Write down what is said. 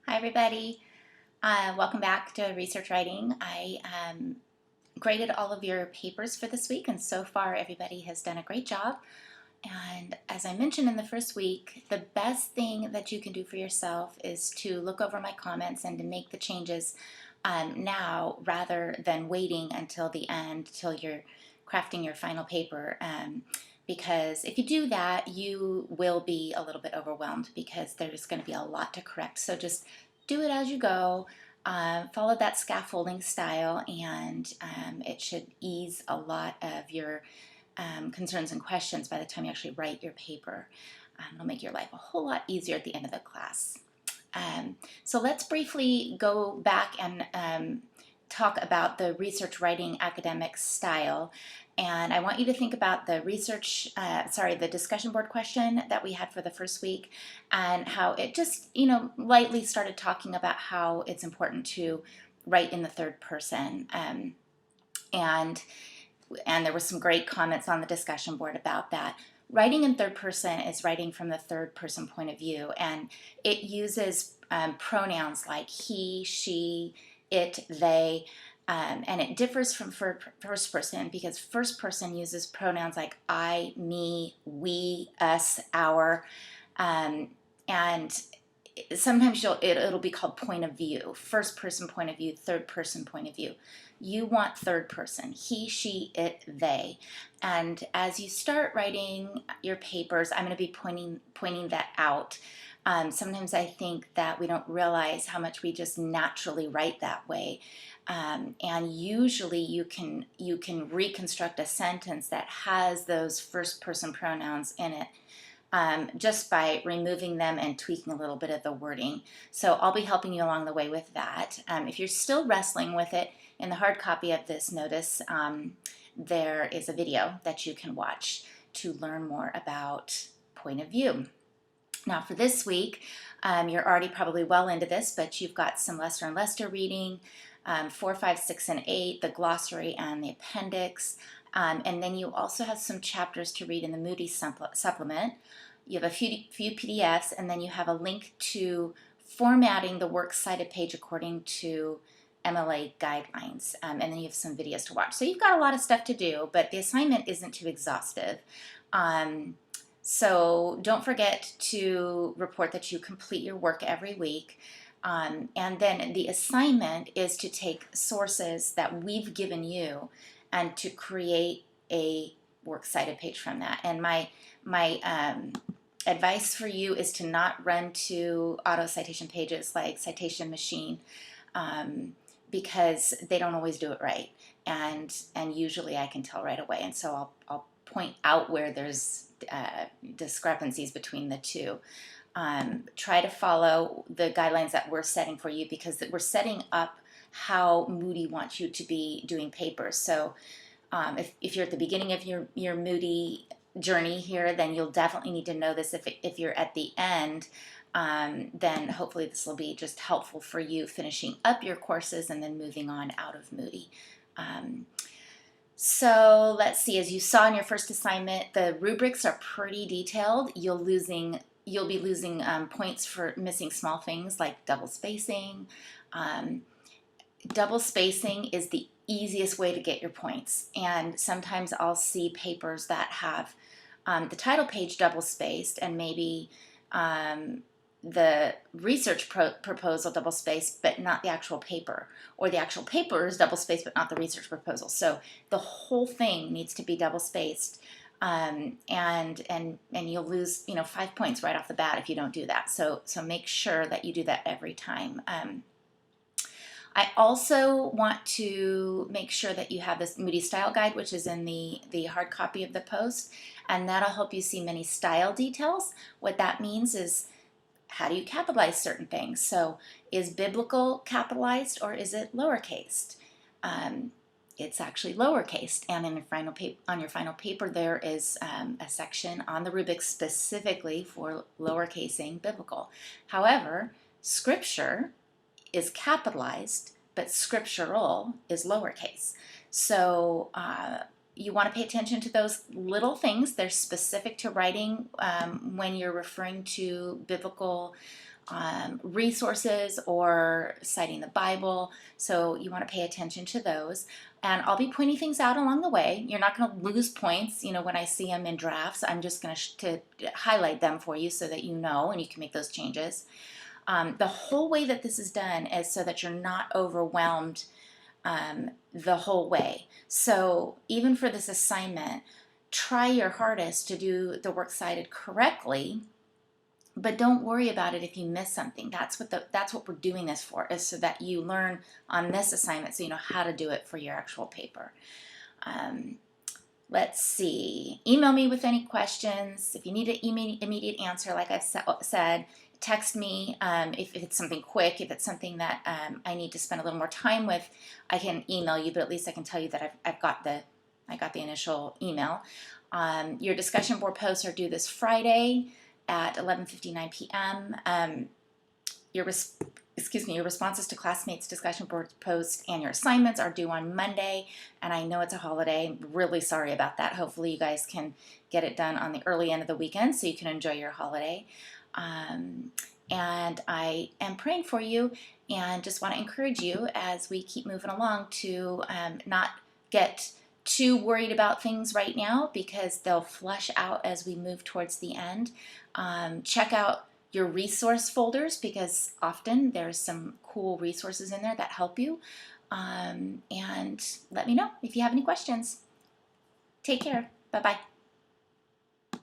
Hi, everybody. Welcome back to Research Writing. I graded all of your papers for this week, and so far everybody has done a great job. And as I mentioned in the first week, the best thing that you can do for yourself is to look over my comments and to make the changes now rather than waiting until the end, till you're crafting your final paper. Because if you do that, you will be a little bit overwhelmed because there's going to be a lot to correct. So just do it as you go. Follow that scaffolding style, and it should ease a lot of your concerns and questions by the time you actually write your paper. It'll make your life a whole lot easier at the end of the class. So let's briefly go back and talk about the research writing academic style. And I want you to think about the the discussion board question that we had for the first week, and how it just, lightly started talking about how it's important to write in the third person. And there were some great comments on the discussion board about that. Writing in third person is writing from the third person point of view, and it uses pronouns like he, she, it, they, and it differs from first person because first person uses pronouns like I, me, we, us, our, and sometimes it'll be called point of view, first person point of view, third person point of view. You want third person, he, she, it, they. And as you start writing your papers, I'm going to be pointing that out. Sometimes I think that we don't realize how much we just naturally write that way. And usually you can reconstruct a sentence that has those first person pronouns in it. Just by removing them and tweaking a little bit of the wording. So I'll be helping you along the way with that. If you're still wrestling with it, in the hard copy of this notice, there is a video that you can watch to learn more about point of view. Now for this week, you're already probably well into this, but you've got some Lester and Lester reading, 4, 5, 6, and 8, the glossary and the appendix. And then you also have some chapters to read in the Moody supplement. You have a few PDFs, and then you have a link to formatting the works cited page according to MLA guidelines. And then you have some videos to watch. So you've got a lot of stuff to do, but the assignment isn't too exhaustive. So don't forget to report that you complete your work every week. And then the assignment is to take sources that we've given you and to create a works cited page from that. And my advice for you is to not run to auto citation pages like Citation Machine, because they don't always do it right, and usually I can tell right away, and so I'll point out where there's discrepancies between the two. Try to follow the guidelines that we're setting for you, because we're setting up how Moody wants you to be doing papers. So if you're at the beginning of your Moody journey here, then you'll definitely need to know this. If you're at the end, then hopefully this will be just helpful for you finishing up your courses and then moving on out of Moody. So let's see, as you saw in your first assignment, the rubrics are pretty detailed. You'll be losing points for missing small things like double spacing. Double spacing is the easiest way to get your points, and sometimes I'll see papers that have the title page double spaced and maybe the research proposal double spaced but not the actual paper, or the actual paper is double spaced but not the research proposal. So the whole thing needs to be double spaced, and you'll lose 5 points right off the bat if you don't do that. So make sure that you do that every time. I also want to make sure that you have this Moody Style Guide, which is in the hard copy of the post, and that'll help you see many style details. What that means is, how do you capitalize certain things? So is biblical capitalized or is it lowercased? It's actually lowercased, and on your final paper there is a section on the rubric specifically for lowercasing biblical. However, scripture is capitalized, but scriptural is lowercase. So you want to pay attention to those little things. They're specific to writing when you're referring to biblical resources or citing the Bible. So you want to pay attention to those. And I'll be pointing things out along the way. You're not going to lose points, when I see them in drafts. I'm just going to highlight them for you so that you know and you can make those changes. The whole way that this is done is so that you're not overwhelmed the whole way. So even for this assignment, try your hardest to do the works cited correctly, but don't worry about it if you miss something. That's what we're doing this for, is so that you learn on this assignment so you know how to do it for your actual paper. Let's see. Email me with any questions. If you need an immediate answer, like I've said, text me if it's something quick. If it's something that I need to spend a little more time with, I can email you, but at least I can tell you that I got the initial email. Your discussion board posts are due this Friday at 11:59 p.m. Your responses to classmates' discussion board posts and your assignments are due on Monday, and I know it's a holiday. I'm really sorry about that. Hopefully you guys can get it done on the early end of the weekend so you can enjoy your holiday. And I am praying for you and just want to encourage you as we keep moving along to not get too worried about things right now, because they'll flush out as we move towards the end. Check out your resource folders, because often there's some cool resources in there that help you. And let me know if you have any questions. Take care. Bye-bye.